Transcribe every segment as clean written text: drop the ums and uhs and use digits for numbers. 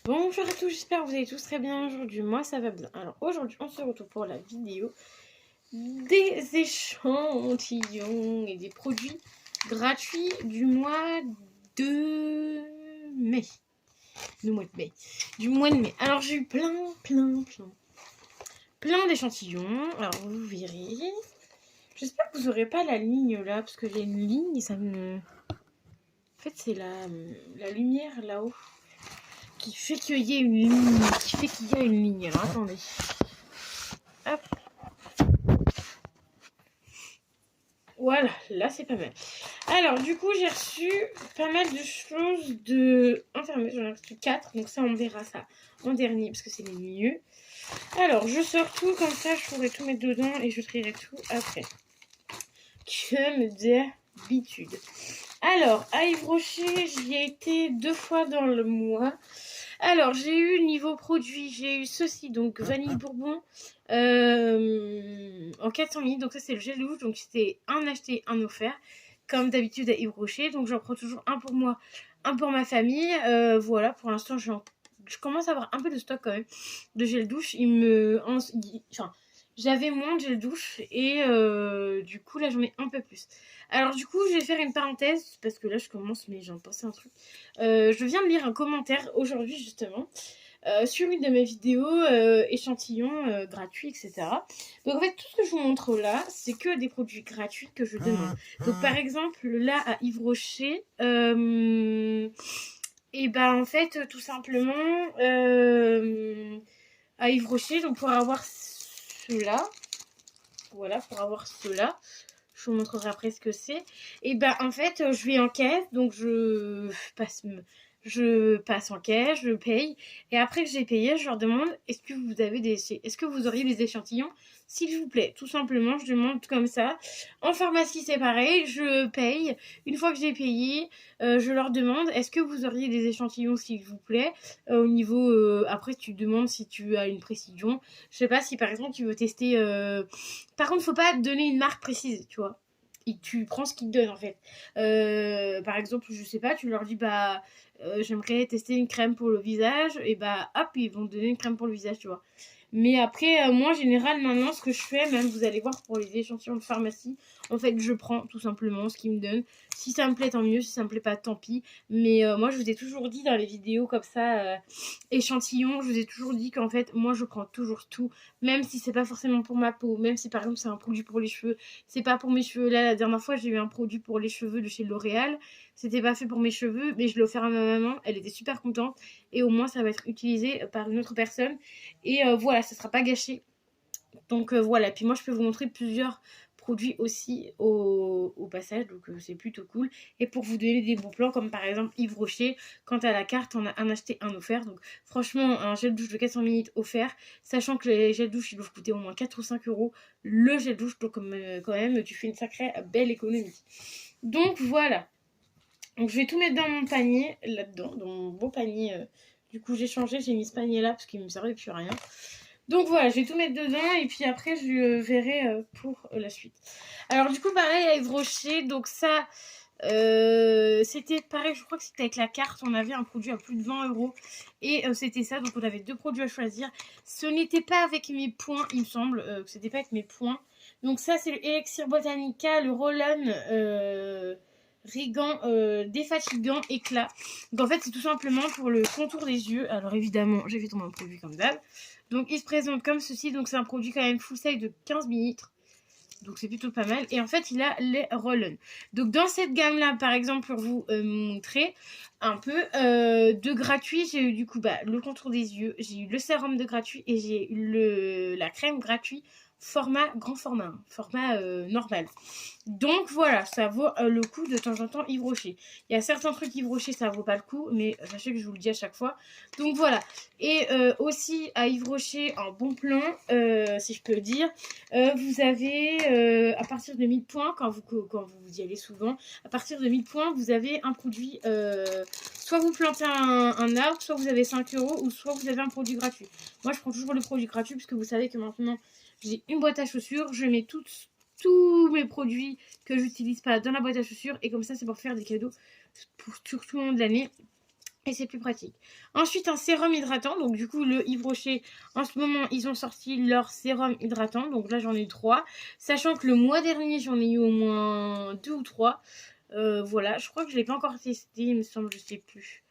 Bonjour à tous, j'espère que vous allez tous très bien aujourd'hui. Moi, ça va bien. Alors, aujourd'hui, on se retrouve pour la vidéo des échantillons et des produits gratuits du mois de mai. Du mois de mai. Du mois de mai. Alors, j'ai eu plein d'échantillons. Alors, vous verrez. J'espère que vous n'aurez pas la ligne là, parce que j'ai une ligne et ça me... En fait, c'est la lumière là-haut qui fait qu'il y ait une ligne. Qui fait qu'il y a une ligne. Alors, attendez. Hop. Voilà, là c'est pas mal. Alors du coup j'ai reçu pas mal de choses de enfermées. J'en ai reçu 4, donc ça on verra ça en dernier parce que c'est les mieux. Alors je sors tout comme ça, je pourrai tout mettre dedans et je trierai tout après. Comme d'habitude. Alors à Yves Rocher, j'y ai été 2 fois dans le mois. Alors, j'ai eu niveau produit, j'ai eu ceci, donc vanille bourbon en 400 ml. Donc ça, c'est le gel douche. Donc c'était un acheté, un offert, comme d'habitude à Yves Rocher. Donc j'en prends toujours un pour moi, un pour ma famille. Voilà, pour l'instant, je commence à avoir un peu de stock quand même de gel douche. J'avais moins de gel douche et du coup, là, j'en ai un peu plus. Alors du coup, je vais faire une parenthèse parce que là, je commence, mais j'en pensais un truc. Je viens de lire un commentaire aujourd'hui justement sur une de mes vidéos échantillons gratuits, etc. Donc en fait tout ce que je vous montre là, c'est que des produits gratuits que je demande. Donc par exemple là à Yves Rocher, et ben en fait tout simplement à Yves Rocher, donc pour avoir cela, voilà, pour avoir cela. Je vous montrerai après ce que c'est. Et ben en fait, je vais en caisse, donc je passe en caisse, je paye. Et après que j'ai payé, je leur demande est-ce que vous auriez des échantillons, s'il vous plaît. Tout simplement, je demande comme ça. En pharmacie, c'est pareil, je paye. Une fois que j'ai payé, je leur demande est-ce que vous auriez des échantillons, s'il vous plaît. Au niveau, après, tu demandes si tu as une précision. Je sais pas si par exemple tu veux tester. Par contre, faut pas donner une marque précise, tu vois. Et tu prends ce qu'ils te donnent en fait. Par exemple, je sais pas, tu leur dis bah j'aimerais tester une crème pour le visage, et bah hop, ils vont te donner une crème pour le visage, tu vois. Mais après, moi en général, maintenant, ce que je fais, même vous allez voir pour les échantillons de pharmacie, en fait, je prends tout simplement ce qu'ils me donnent. Si ça me plaît, tant mieux. Si ça me plaît pas, tant pis. Mais moi, je vous ai toujours dit dans les vidéos comme ça, échantillons, je vous ai toujours dit qu'en fait, moi, je prends toujours tout, même si c'est pas forcément pour ma peau, même si par exemple c'est un produit pour les cheveux, c'est pas pour mes cheveux. Là, la dernière fois, j'ai eu un produit pour les cheveux de chez L'Oréal. C'était pas fait pour mes cheveux, mais je l'ai offert à ma maman. Elle était super contente. Et au moins, ça va être utilisé par une autre personne. Et voilà, ça sera pas gâché. Donc voilà. Puis moi, je peux vous montrer plusieurs produits aussi au passage. Donc c'est plutôt cool. Et pour vous donner des bons plans, comme par exemple Yves Rocher, quant à la carte, on a un acheté, un offert. Donc franchement, un gel douche de 400 ml offert. Sachant que les gels douche, ils doivent coûter au moins 4 ou 5 euros. Le gel douche, donc quand même, tu fais une sacrée belle économie. Donc voilà. Donc je vais tout mettre dans mon panier, là-dedans, dans mon beau panier. Du coup j'ai changé, j'ai mis ce panier là parce qu'il ne me servait plus à rien. Donc voilà, je vais tout mettre dedans et puis après je verrai pour la suite. Alors du coup pareil à Yves Rocher, donc ça c'était pareil, je crois que c'était avec la carte, on avait un produit à plus de 20 euros et c'était ça, donc on avait 2 produits à choisir. Ce n'était pas avec mes points, il me semble, que c'était pas avec mes points. Donc ça c'est le Elixir Botanica, le Roll-On Régant défatigant éclat. Donc en fait c'est tout simplement pour le contour des yeux. Alors évidemment j'ai fait tomber un produit comme d'hab. Donc il se présente comme ceci. Donc c'est un produit quand même full size de 15 ml. Donc c'est plutôt pas mal. Et en fait il a les roll-on. Donc dans cette gamme là par exemple pour vous montrer un peu de gratuit, j'ai eu du coup le contour des yeux, j'ai eu le sérum de gratuit et j'ai eu la crème gratuit grand format, format normal. Donc voilà, ça vaut le coup de temps en temps Yves Rocher. Il y a certains trucs Yves Rocher, ça vaut pas le coup, mais sachez que je vous le dis à chaque fois. Donc voilà. Et aussi à Yves Rocher, en bon plan, si je peux dire, vous avez à partir de 1000 points, quand vous y allez souvent, à partir de 1000 points, vous avez un produit, soit vous plantez un arbre, soit vous avez 5 euros, ou soit vous avez un produit gratuit. Moi je prends toujours le produit gratuit, puisque vous savez que maintenant j'ai une boîte à chaussures, je mets tous mes produits que j'utilise pas dans la boîte à chaussures, et comme ça c'est pour faire des cadeaux pour tout le long de l'année. et c'est plus pratique. Ensuite, un sérum hydratant. Donc, du coup, le Yves Rocher, en ce moment, ils ont sorti leur sérum hydratant. Donc là, j'en ai eu 3. Sachant que le mois dernier, j'en ai eu au moins 2 ou 3. Voilà, je crois que je ne l'ai pas encore testé, il me semble, je ne sais plus.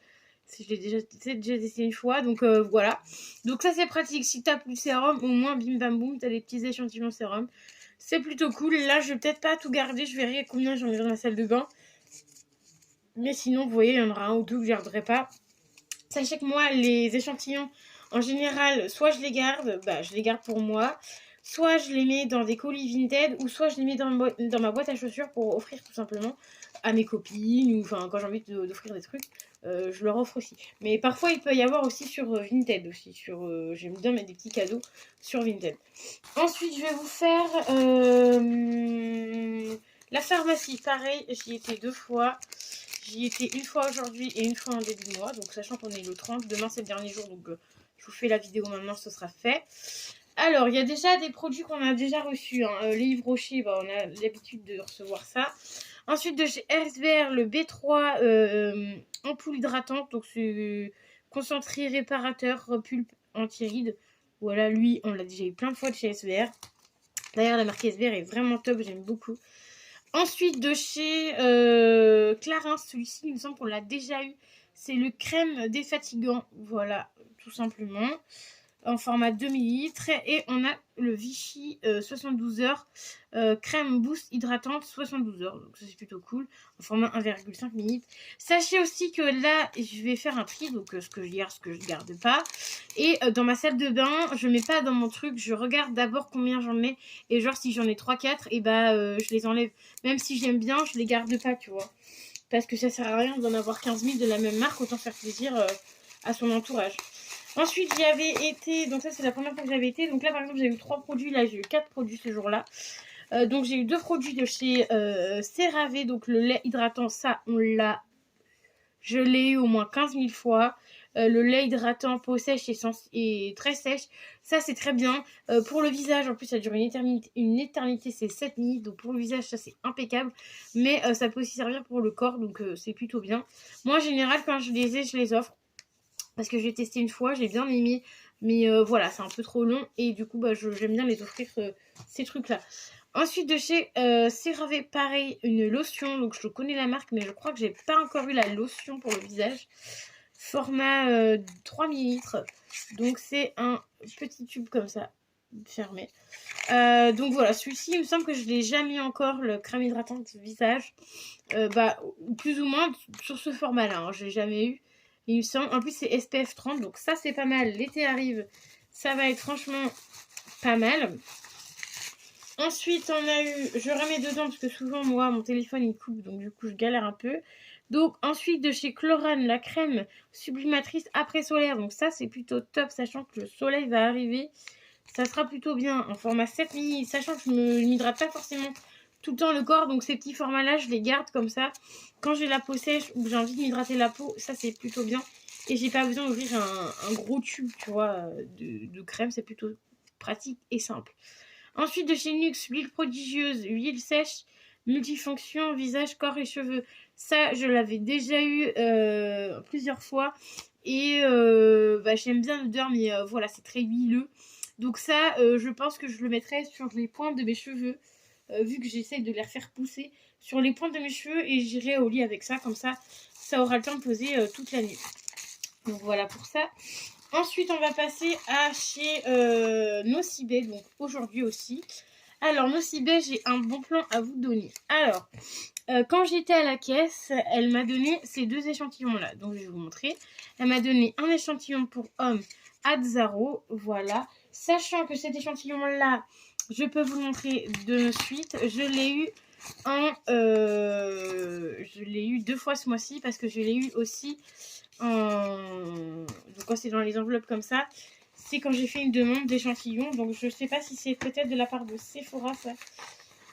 Si je l'ai déjà testé une fois, donc voilà. Donc ça, c'est pratique. Si tu n'as plus de sérum, au moins, bim bam boum, tu as des petits échantillons de sérum. C'est plutôt cool. Là, je vais peut-être pas tout garder. Je verrai combien j'en ai dans la salle de bain. Mais sinon, vous voyez, il y en aura un ou deux que je ne garderai pas. Sachez que moi, les échantillons, en général, soit je les garde, je les garde pour moi, soit je les mets dans des colis Vinted, ou soit je les mets dans ma boîte à chaussures pour offrir tout simplement à mes copines, ou enfin quand j'ai envie d'offrir des trucs, je leur offre aussi. Mais parfois, il peut y avoir aussi sur Vinted aussi. J'aime bien mettre des petits cadeaux sur Vinted. Ensuite, je vais vous faire la pharmacie. Pareil, j'y étais 2 fois. J'y étais une fois aujourd'hui et une fois en début de mois. Donc, sachant qu'on est le 30, demain c'est le dernier jour. Donc, je vous fais la vidéo maintenant, ce sera fait. Alors, il y a déjà des produits qu'on a déjà reçus. Les Yves Rocher, on a l'habitude de recevoir ça. Ensuite, de chez SBR, le B3 ampoule hydratante. Donc, c'est concentré réparateur pulpe anti-rides. Voilà, lui, on l'a déjà eu plein de fois de chez SBR. D'ailleurs, la marque SBR est vraiment top, j'aime beaucoup. Ensuite, de chez Clarins, celui-ci, il me semble qu'on l'a déjà eu. C'est le crème défatigant, voilà, tout simplement, en format 2 ml. Et on a le Vichy 72 heures, crème boost hydratante 72 heures. Donc ça, c'est plutôt cool, en format 1,5 ml. Sachez aussi que là, je vais faire un tri, donc ce que je garde, ce que je garde pas. Et dans ma salle de bain, je mets pas dans mon truc, je regarde d'abord combien j'en mets. Et genre, si j'en ai 3-4, et je les enlève. Même si j'aime bien, je les garde pas, tu vois. Parce que ça sert à rien d'en avoir 15 000 de la même marque, autant faire plaisir à son entourage. Ensuite, j'y avais été, donc ça c'est la première fois que j'avais été. Donc là, par exemple, j'ai eu 3 produits, là j'ai eu 4 produits ce jour-là. Donc j'ai eu 2 produits de chez CeraVe, donc le lait hydratant, ça je l'ai eu au moins 15 000 fois. Le lait hydratant peau sèche et très sèche, ça c'est très bien. Pour le visage, en plus ça dure une éternité, c'est 7 minutes. Donc pour le visage, ça c'est impeccable. Mais ça peut aussi servir pour le corps, donc c'est plutôt bien. Moi en général, quand je les ai, je les offre. Parce que j'ai testé une fois, j'ai bien aimé. Mais voilà, c'est un peu trop long. Et du coup, j'aime bien les offrir ces trucs-là. Ensuite, de chez CeraVe, pareil, une lotion. Donc, je connais la marque, mais je crois que j'ai pas encore eu la lotion pour le visage. Format 3 ml. Donc, c'est un petit tube comme ça, fermé. Donc, voilà, celui-ci, il me semble que je l'ai jamais mis encore, le crème hydratante visage. Plus ou moins sur ce format-là. Hein, je l'ai jamais eu. Il me semble. En plus, c'est SPF 30. Donc, ça, c'est pas mal. L'été arrive. Ça va être franchement pas mal. Ensuite, on a eu, je remets dedans parce que souvent, moi, mon téléphone, il coupe, donc du coup, je galère un peu. Donc, ensuite, de chez Chlorane, la crème sublimatrice après solaire. Donc ça, c'est plutôt top, sachant que le soleil va arriver. Ça sera plutôt bien en format 7 ml, sachant que je ne m'hydrate pas forcément tout le temps le corps. Donc, ces petits formats-là, je les garde comme ça. Quand j'ai la peau sèche ou que j'ai envie de m'hydrater la peau, ça, c'est plutôt bien. Et j'ai pas besoin d'ouvrir un gros tube, tu vois, de crème. C'est plutôt pratique et simple. Ensuite, de chez NYX, l'huile prodigieuse, huile sèche, multifonction, visage, corps et cheveux. Ça, je l'avais déjà eu plusieurs fois. Et j'aime bien l'odeur, mais voilà, c'est très huileux. Donc ça, je pense que je le mettrai sur les pointes de mes cheveux. Vu que j'essaie de les refaire pousser sur les pointes de mes cheveux. Et j'irai au lit avec ça, comme ça aura le temps de poser toute la nuit. Donc voilà pour ça. Ensuite, on va passer à chez Nocibé, donc aujourd'hui aussi. Alors, Nocibé, j'ai un bon plan à vous donner. Alors, quand j'étais à la caisse, elle m'a donné ces 2 échantillons-là. Donc, je vais vous montrer. Elle m'a donné un échantillon pour homme Azzaro, voilà. Sachant que cet échantillon-là, je peux vous le montrer de suite. Je l'ai eu 2 fois ce mois-ci parce que je l'ai eu aussi donc quand c'est dans les enveloppes comme ça, c'est quand j'ai fait une demande d'échantillon. Donc je sais pas si c'est peut-être de la part de Sephora, ça.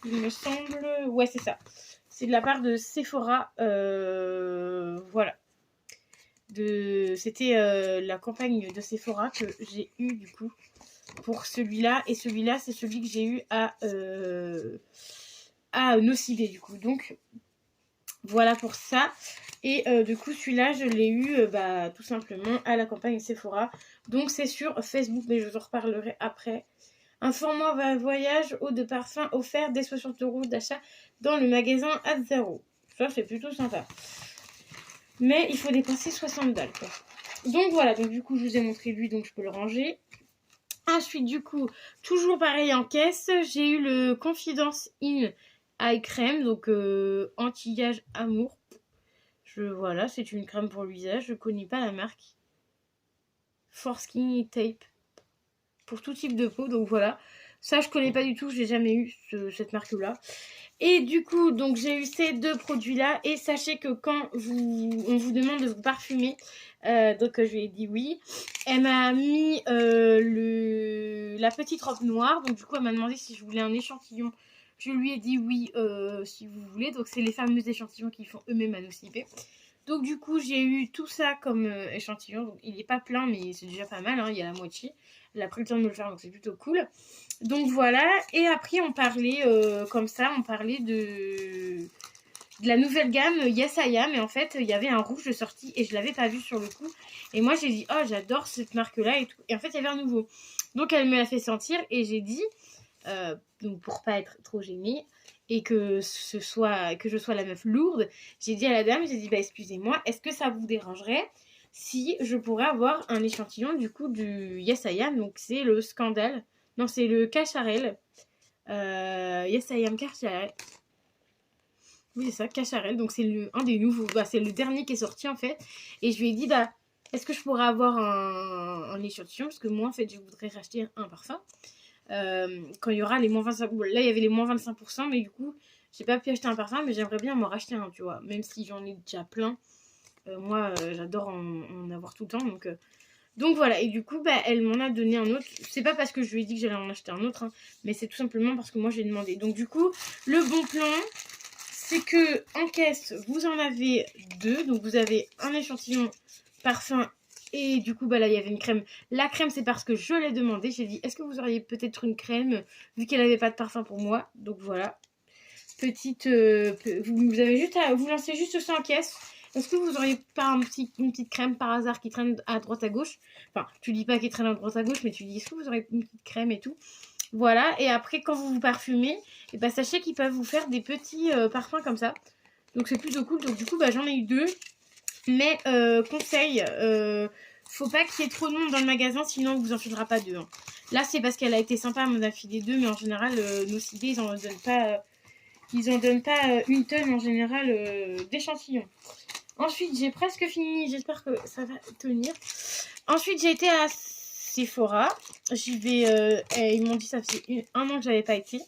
Il me semble. Ouais, c'est ça. C'est de la part de Sephora. Voilà. C'était la campagne de Sephora que j'ai eu du coup pour celui-là. Et celui-là, c'est celui que j'ai eu à Nocibé du coup. Donc Voilà pour ça. Et du coup, celui-là, je l'ai eu tout simplement à la campagne Sephora. Donc, c'est sur Facebook, mais je vous en reparlerai après. Un format voyage eau de parfum offert dès 60 € d'achat dans le magasin Azzaro. Ça, c'est plutôt sympa. Mais il faut dépenser 60 balles, quoi. Donc, voilà. Donc, du coup, je vous ai montré lui, donc je peux le ranger. Ensuite, du coup, toujours pareil en caisse, j'ai eu le Confidence In Eye Crème, donc anti-âge amour. Voilà, c'est une crème pour le visage. Je connais pas la marque. For Skin Tape. Pour tout type de peau, donc voilà. Ça, je connais pas du tout. J'ai jamais eu cette marque-là. Et du coup, donc j'ai eu ces deux produits-là. Et sachez que quand on vous demande de vous parfumer, donc je lui ai dit oui. Elle m'a mis la petite robe noire. Donc du coup, elle m'a demandé si je voulais un échantillon. Je lui ai dit oui, si vous voulez. Donc c'est les fameux échantillons qu'ils font eux-mêmes à Nocibé. Donc du coup, j'ai eu tout ça comme échantillon. Donc, il n'est pas plein, mais c'est déjà pas mal. Hein, il y a la moitié. Elle a pris le temps de me le faire, donc c'est plutôt cool. Donc voilà. Et après, on parlait comme ça, on parlait de la nouvelle gamme Yes I Am. Et en fait, il y avait un rouge de sortie et je l'avais pas vu sur le coup. Et moi, j'ai dit, oh, j'adore cette marque-là et tout. Et en fait, il y avait un nouveau. Donc elle me l'a fait sentir et j'ai dit, donc pour pas être trop gênée, et que je sois la meuf lourde, j'ai dit à la dame, j'ai dit excusez-moi, est-ce que ça vous dérangerait si je pourrais avoir un échantillon du coup du Yes I Am, donc c'est le scandale, non c'est le Cacharel, Yes I Am Cacharel, oui c'est ça, Cacharel, donc c'est un des nouveaux, c'est le dernier qui est sorti en fait, et je lui ai dit est-ce que je pourrais avoir un échantillon, parce que moi en fait je voudrais racheter un parfum. Quand il y aura les moins 25%. Là, il y avait les moins 25%, mais du coup, j'ai pas pu acheter un parfum, mais j'aimerais bien m'en racheter un, tu vois. Même si j'en ai déjà plein. Moi, j'adore en avoir tout le temps. Donc voilà. Et du coup, elle m'en a donné un autre. C'est pas parce que je lui ai dit que j'allais en acheter un autre, hein, mais c'est tout simplement parce que moi, j'ai demandé. Donc du coup, le bon plan, c'est que en caisse, vous en avez deux. Donc vous avez un échantillon parfum. Et du coup, là, il y avait une crème. La crème, c'est parce que je l'ai demandé. J'ai dit, est-ce que vous auriez peut-être une crème, vu qu'elle n'avait pas de parfum pour moi. Donc voilà. Petite... vous avez juste à... Vous lancez juste ça en caisse. Est-ce que vous auriez pas une petite crème par hasard qui traîne à droite à gauche? Enfin, tu dis pas qu'elle traîne à droite à gauche, mais tu dis, est-ce que vous auriez une petite crème et tout? Voilà. Et après, quand vous vous parfumez, et sachez qu'ils peuvent vous faire des petits parfums comme ça. Donc c'est plutôt cool. Donc du coup, j'en ai eu deux. Mais conseil, faut pas qu'il y ait trop de monde dans le magasin, sinon on vous en filera pas deux. Hein. Là, c'est parce qu'elle a été sympa, elle m'en a filé deux, mais en général, nos idées, ils en donnent pas une tonne en général d'échantillons. Ensuite, j'ai presque fini, j'espère que ça va tenir. Ensuite, j'ai été à Sephora. J'y vais, ils m'ont dit ça faisait un an que j'avais pas été.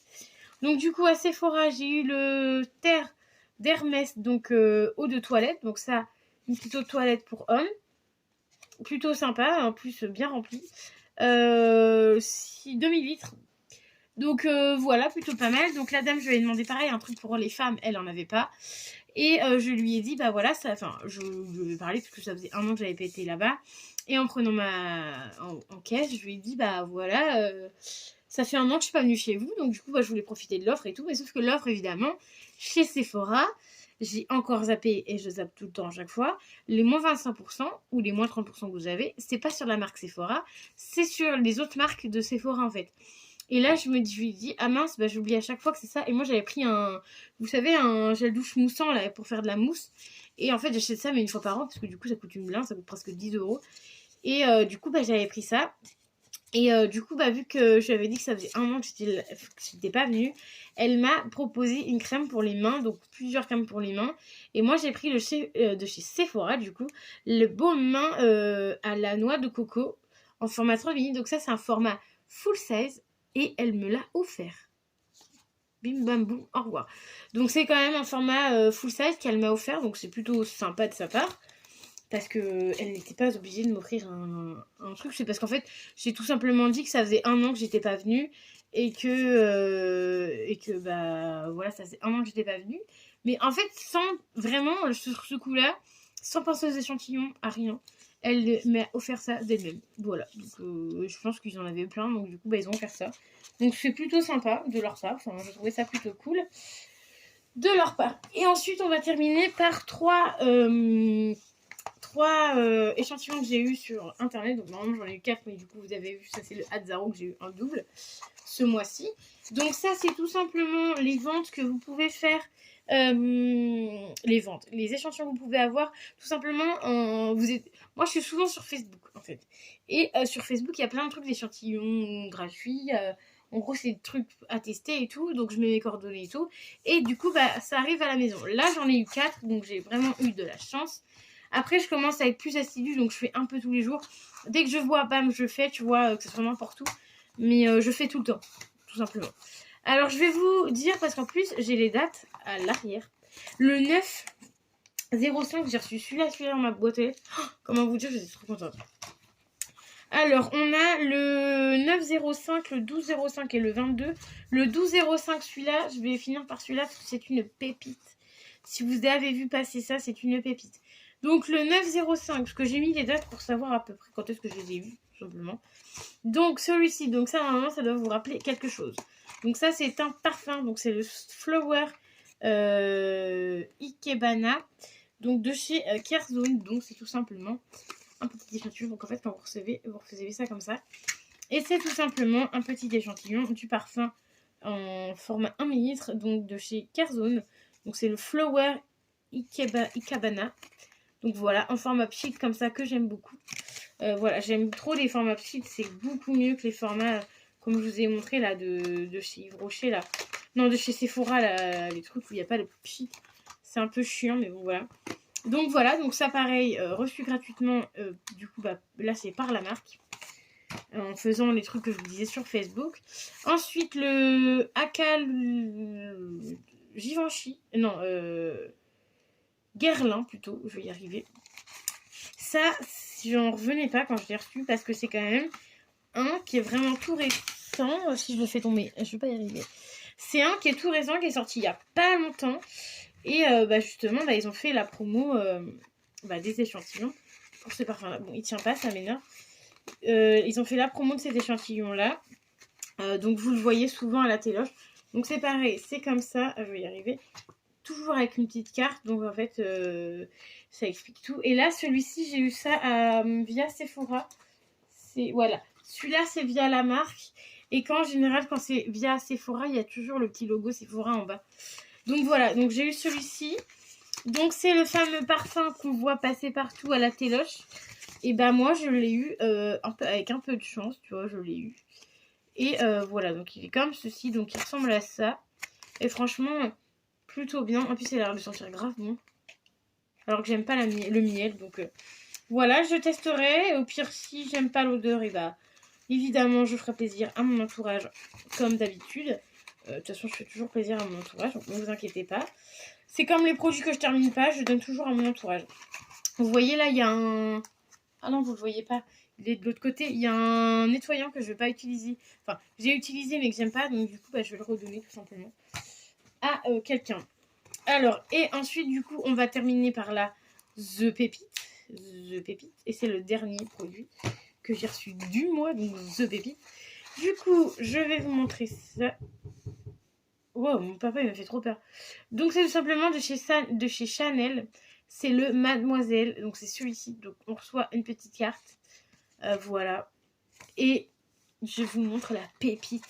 Donc du coup, à Sephora, j'ai eu le terre d'Hermès, donc eau de toilette. Donc ça, une petite eau de toilette pour hommes. Plutôt sympa, en plus bien remplie. 2000 litres. Donc voilà, plutôt pas mal. Donc la dame, je lui ai demandé pareil, un truc pour les femmes, elle en avait pas. Et je lui ai dit, voilà, je lui ai parlé parce que ça faisait un an que j'avais pété là-bas. Et en prenant en caisse, je lui ai dit, voilà, ça fait un an que je suis pas venue chez vous. Donc du coup, je voulais profiter de l'offre et tout. Mais sauf que l'offre, évidemment, chez Sephora, j'ai encore zappé et je zappe tout le temps à chaque fois. Les moins 25% ou les moins 30% que vous avez, c'est pas sur la marque Sephora, c'est sur les autres marques de Sephora en fait. Et là, je lui dis, ah mince, j'oublie à chaque fois que c'est ça. Et moi, j'avais pris vous savez, un gel douche moussant là pour faire de la mousse. Et en fait, j'achète ça, mais une fois par an, parce que du coup, ça coûte une blinde, ça coûte presque 10 €. Et du coup, j'avais pris ça. Et du coup, vu que je lui avais dit que ça faisait un an que j'étais pas venue, elle m'a proposé une crème pour les mains, donc plusieurs crèmes pour les mains. Et moi, j'ai pris de chez Sephora, du coup, le baume main à la noix de coco en format 3 mini. Donc ça, c'est un format full size et elle me l'a offert. Bim bam boum, au revoir. Donc c'est quand même un format full size qu'elle m'a offert, donc c'est plutôt sympa de sa part. Parce qu'elle n'était pas obligée de m'offrir un truc. C'est parce qu'en fait, j'ai tout simplement dit que ça faisait un an que j'étais pas venue. Et que voilà, ça faisait un an que j'étais pas venue. Mais en fait, sans vraiment, sur ce coup-là, sans penser aux échantillons, à rien, elle m'a offert ça d'elle-même. Voilà. Donc je pense qu'ils en avaient plein. Donc du coup, ils ont offert ça. Donc c'est plutôt sympa de leur part. Enfin, je trouvais ça plutôt cool. de leur part. Et ensuite, on va terminer par trois échantillons que j'ai eu sur internet. Donc normalement j'en ai eu 4, mais du coup vous avez vu, ça c'est le Hatzaro que j'ai eu un double ce mois-ci. Donc ça c'est tout simplement les ventes que vous pouvez faire, les échantillons que vous pouvez avoir tout simplement moi je suis souvent sur Facebook en fait, et sur Facebook il y a plein de trucs d'échantillons gratuits, en gros c'est des trucs à tester et tout, donc je mets mes coordonnées et tout, et du coup bah ça arrive à la maison. Là j'en ai eu 4, donc j'ai vraiment eu de la chance. Après, je commence à être plus assidue, donc je fais un peu tous les jours. Dès que je vois, bam, je fais, tu vois, que ce soit n'importe où. Mais je fais tout le temps, tout simplement. Alors, je vais vous dire, parce qu'en plus, j'ai les dates à l'arrière. Le 9/05, j'ai reçu celui-là dans ma boîte aux lettres. Oh, comment vous dire, je suis trop contente. Alors, on a le 9/05, le 12/05 et le 22. Le 12/05, celui-là, je vais finir par celui-là, parce que c'est une pépite. Si vous avez vu passer ça, c'est une pépite. Donc le 9/05, parce que j'ai mis les dates pour savoir à peu près quand est-ce que je les ai vus, tout simplement. Donc celui-ci, donc ça normalement ça doit vous rappeler quelque chose. Donc ça c'est un parfum, donc c'est le Flower Ikebana, donc de chez Kerzone. Donc c'est tout simplement un petit échantillon. Donc en fait quand vous recevez ça comme ça. Et c'est tout simplement un petit échantillon du parfum en format 1 ml, donc de chez Kerzone. Donc c'est le Flower Ikebana. Donc voilà, en format pchit comme ça que j'aime beaucoup. Voilà, j'aime trop les formats pchit, c'est beaucoup mieux que les formats comme je vous ai montré là de chez Yves Rocher là. Non, de chez Sephora là, les trucs où il n'y a pas le pchit. C'est un peu chiant, mais bon voilà. Donc voilà, donc ça pareil, reçu gratuitement, du coup bah, là c'est par la marque. En faisant les trucs que je vous disais sur Facebook. Ensuite le Akal Givenchy, non, Guerlain plutôt, je vais y arriver. Ça, j'en revenais pas quand je l'ai reçu parce que c'est quand même un qui est vraiment tout récent. Si je le fais tomber, je vais pas y arriver. C'est un qui est tout récent, qui est sorti il y a pas longtemps. Et bah justement, bah, ils ont fait la promo des échantillons pour ce parfum-là. Bon, il tient pas, ça m'énerve. Ils ont fait la promo de ces échantillons-là. Donc vous le voyez souvent à la téloche. Donc c'est pareil, c'est comme ça, je vais y arriver. Toujours avec une petite carte, donc en fait ça explique tout. Et là celui-ci j'ai eu ça via Sephora. Voilà, celui-là c'est via la marque. Et en général quand c'est via Sephora, il y a toujours le petit logo Sephora en bas. Donc voilà, donc j'ai eu celui-ci. Donc c'est le fameux parfum qu'on voit passer partout à la téloche. Et bah moi je l'ai eu avec un peu de chance, tu vois, je l'ai eu. Et voilà, donc il est comme ceci, donc il ressemble à ça. Et franchement, plutôt bien. En plus, il a l'air de sentir grave bon. Alors que j'aime pas le miel, donc voilà, je testerai. Au pire, si j'aime pas l'odeur, et bah évidemment, je ferai plaisir à mon entourage, comme d'habitude. De toute façon, je fais toujours plaisir à mon entourage, donc ne vous inquiétez pas. C'est comme les produits que je termine pas, je donne toujours à mon entourage. Vous voyez là, il y a un... Ah non, vous le voyez pas. Il est de l'autre côté. Il y a un nettoyant que je vais pas utiliser. Enfin, j'ai utilisé mais que j'aime pas. Donc du coup, bah, je vais le redonner tout simplement à quelqu'un. Alors, et ensuite, du coup, on va terminer par la The Pépite. The Pépite. Et c'est le dernier produit que j'ai reçu du mois. Donc The Pépite. Du coup, je vais vous montrer ça. Wow, mon papa, il m'a fait trop peur. Donc, c'est tout simplement de chez Chanel. C'est le Mademoiselle. Donc, c'est celui-ci. Donc, on reçoit une petite carte. Voilà. Et je vous montre la pépite.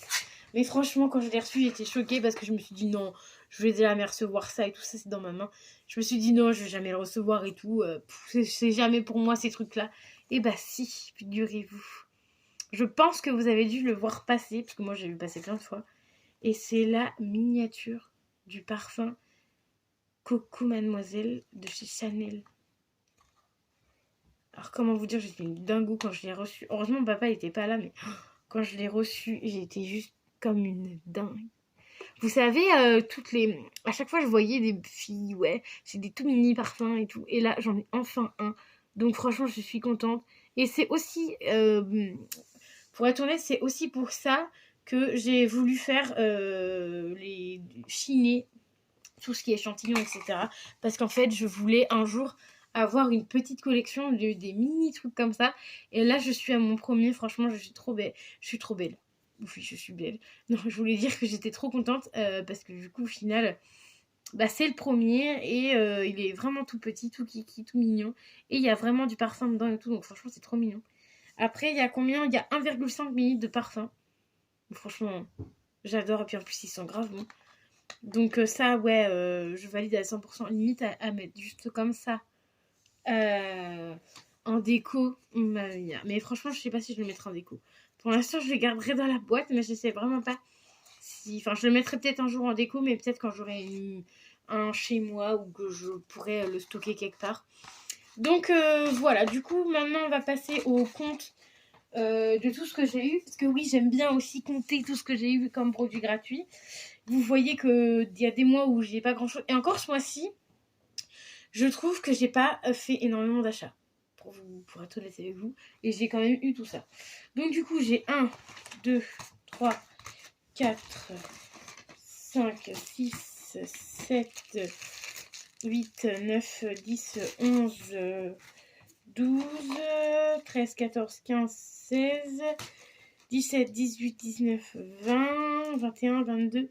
Mais franchement, quand je l'ai reçu, j'étais choquée parce que je me suis dit non, je vais jamais recevoir ça et tout ça, c'est dans ma main. Je me suis dit non, je vais jamais le recevoir et tout. C'est jamais pour moi ces trucs-là. Et bah si, figurez-vous. Je pense que vous avez dû le voir passer, parce que moi j'ai vu passer plein de fois. Et c'est la miniature du parfum Coco Mademoiselle de chez Chanel. Alors comment vous dire, j'étais une dingo quand je l'ai reçu. Heureusement, papa n'était pas là, mais quand je l'ai reçu, j'étais juste comme une dingue. Vous savez, à chaque fois, je voyais des filles, ouais, c'est des tout mini parfums et tout. Et là, j'en ai enfin un. Donc franchement, je suis contente. Et c'est aussi, pour être honnête, c'est aussi pour ça que j'ai voulu faire les chiner, tout ce qui est échantillon, etc. Parce qu'en fait, je voulais un jour avoir une petite collection des mini trucs comme ça. Et là, je suis à mon premier. Franchement, je suis trop belle. Je suis trop belle. Oui, je suis belle. Non, je voulais dire que j'étais trop contente parce que du coup, au final, Bah, c'est le premier et il est vraiment tout petit, tout kiki, tout mignon. Et il y a vraiment du parfum dedans et tout, donc franchement, c'est trop mignon. Après, il y a combien? Il y a 1,5 ml de parfum. Donc, franchement, j'adore. Et puis en plus, ils sont grave bons. Donc ça, ouais, je valide à 100%. Limite à mettre juste comme ça. En déco. Mais franchement, je sais pas si je le mettrai en déco. Pour l'instant, je le garderai dans la boîte, mais je sais vraiment pas si... Enfin, je le mettrai peut-être un jour en déco, mais peut-être quand j'aurai un chez moi ou que je pourrais le stocker quelque part. Donc voilà, du coup, maintenant, on va passer au compte de tout ce que j'ai eu. Parce que oui, j'aime bien aussi compter tout ce que j'ai eu comme produit gratuit. Vous voyez qu'il y a des mois où j'ai pas grand-chose. Et encore ce mois-ci, je trouve que j'ai pas fait énormément d'achats. Pour être honnête avec vous. Et j'ai quand même eu tout ça. Donc du coup, j'ai 1, 2, 3, 4, 5, 6, 7, 8, 9, 10, 11, 12, 13, 14, 15, 16, 17, 18, 19, 20, 21, 22,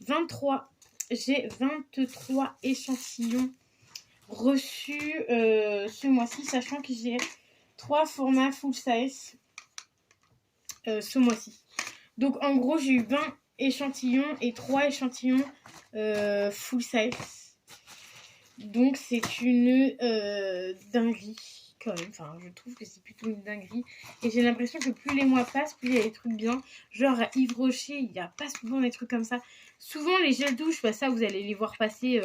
23. J'ai 23 échantillons reçus ce mois-ci, sachant que j'ai 3 formats full size ce mois-ci. Donc en gros, j'ai eu 20 échantillons et 3 échantillons full size. Donc c'est une dinguerie quand même. Enfin, je trouve que c'est plutôt une dinguerie. Et j'ai l'impression que plus les mois passent, plus il y a des trucs bien. Genre à Yves Rocher, il n'y a pas souvent des trucs comme ça. Souvent les gels douche, bah ça vous allez les voir passer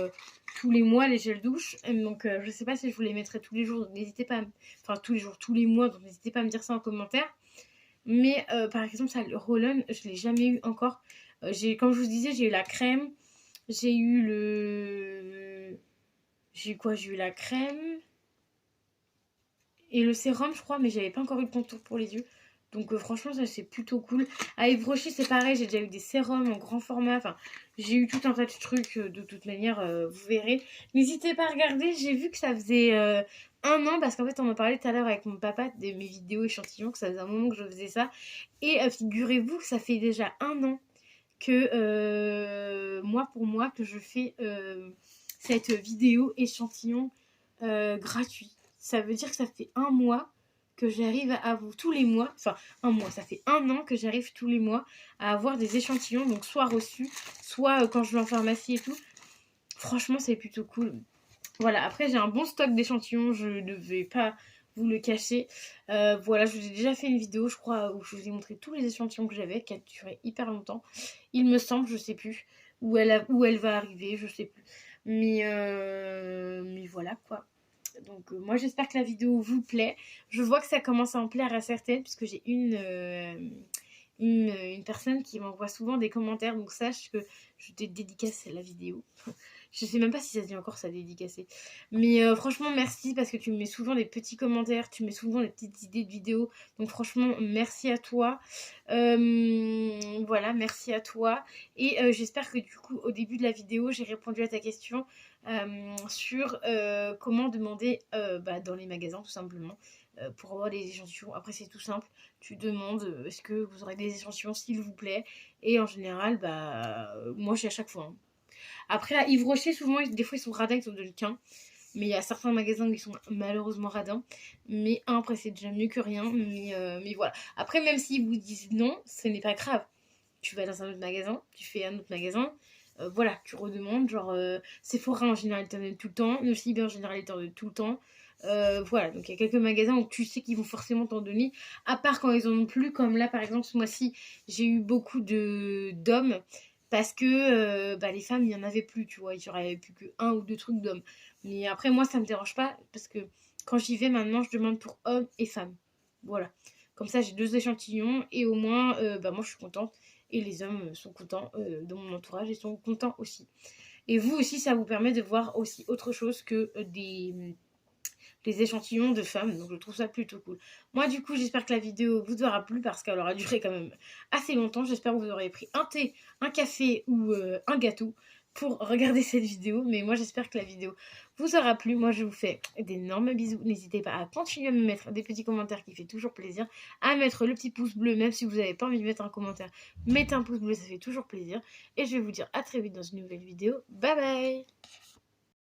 tous les mois, les gels douche. Donc je sais pas si je vous les mettrai tous les jours. N'hésitez pas Enfin tous les jours, tous les mois. Donc n'hésitez pas à me dire ça en commentaire. Mais par exemple ça, le roll-on, je l'ai jamais eu encore. Comme je vous disais, j'ai eu la crème. J'ai eu le... J'ai eu quoi? J'ai eu la crème et le sérum, je crois, mais j'avais pas encore eu le contour pour les yeux. Donc franchement, ça c'est plutôt cool. À Yves Rocher, c'est pareil, j'ai déjà eu des sérums en grand format. Enfin, j'ai eu tout un tas de trucs de toute manière, vous verrez. N'hésitez pas à regarder, j'ai vu que ça faisait 1 an, parce qu'en fait, on m'a parlé tout à l'heure avec mon papa de mes vidéos échantillons, que ça faisait un moment que je faisais ça. Et figurez-vous que ça fait déjà 1 an que moi pour moi que je fais cette vidéo échantillon gratuit. Ça veut dire que ça fait 1 mois que j'arrive à vous tous les mois, enfin 1 mois, ça fait 1 an que j'arrive tous les mois à avoir des échantillons, donc soit reçus, soit quand je vais en pharmacie et tout. Franchement, c'est plutôt cool. Voilà, après j'ai un bon stock d'échantillons, je ne vais pas vous le cacher. Voilà, je vous ai déjà fait une vidéo, je crois, où je vous ai montré tous les échantillons que j'avais, qui a duré hyper longtemps. Il me semble, je sais plus, où elle va arriver, je sais plus. Mais voilà quoi. Donc moi j'espère que la vidéo vous plaît. Je vois que ça commence à en plaire à certaines, puisque j'ai une personne qui m'envoie souvent des commentaires, donc sache que je te dédicace la vidéo. Je sais même pas si ça se dit encore ça dédicacé. Mais franchement merci parce que tu me mets souvent des petits commentaires, tu mets souvent des petites idées de vidéos. Donc franchement merci à toi. Voilà, merci à toi. Et j'espère que du coup au début de la vidéo j'ai répondu à ta question sur comment demander dans les magasins tout simplement. Pour avoir des échantillons. Après c'est tout simple, tu demandes est-ce que vous aurez des échantillons s'il vous plaît, et en général moi j'ai à chaque fois. Après à Yves Rocher souvent des fois ils sont radins, ils sont de qu'un, mais il y a certains magasins qui sont malheureusement radins, mais après c'est déjà mieux que rien, mais voilà. Après même s'ils vous disent non, ce n'est pas grave, tu vas dans un autre magasin, tu fais un autre magasin, voilà, tu redemandes, genre Sephora en général ils t'en donnent tout le temps, Nocibé en général ils t'en donnent tout le temps. Voilà, donc il y a quelques magasins où tu sais qu'ils vont forcément t'en donner, à part quand ils en ont plus, comme là par exemple ce mois-ci, j'ai eu beaucoup d'hommes, parce que les femmes, il n'y en avait plus, tu vois, il n'y aurait plus que 1 ou 2 trucs d'hommes. Mais après, moi, ça me dérange pas, parce que quand j'y vais maintenant, je demande pour hommes et femmes. Voilà. Comme ça, j'ai 2 échantillons, et au moins, moi, je suis contente, et les hommes sont contents de mon entourage, et sont contents aussi. Et vous aussi, ça vous permet de voir aussi autre chose que les échantillons de femmes, donc je trouve ça plutôt cool. Moi du coup j'espère que la vidéo vous aura plu, parce qu'elle aura duré quand même assez longtemps. J'espère que vous aurez pris un thé, un café ou un gâteau, pour regarder cette vidéo. Mais moi, j'espère que la vidéo vous aura plu. Moi, je vous fais d'énormes bisous. N'hésitez pas à continuer à me mettre des petits commentaires qui fait toujours plaisir. À mettre le petit pouce bleu, même si vous n'avez pas envie de mettre un commentaire. Mettez un pouce bleu, ça fait toujours plaisir. Et je vais vous dire à très vite dans une nouvelle vidéo. Bye bye!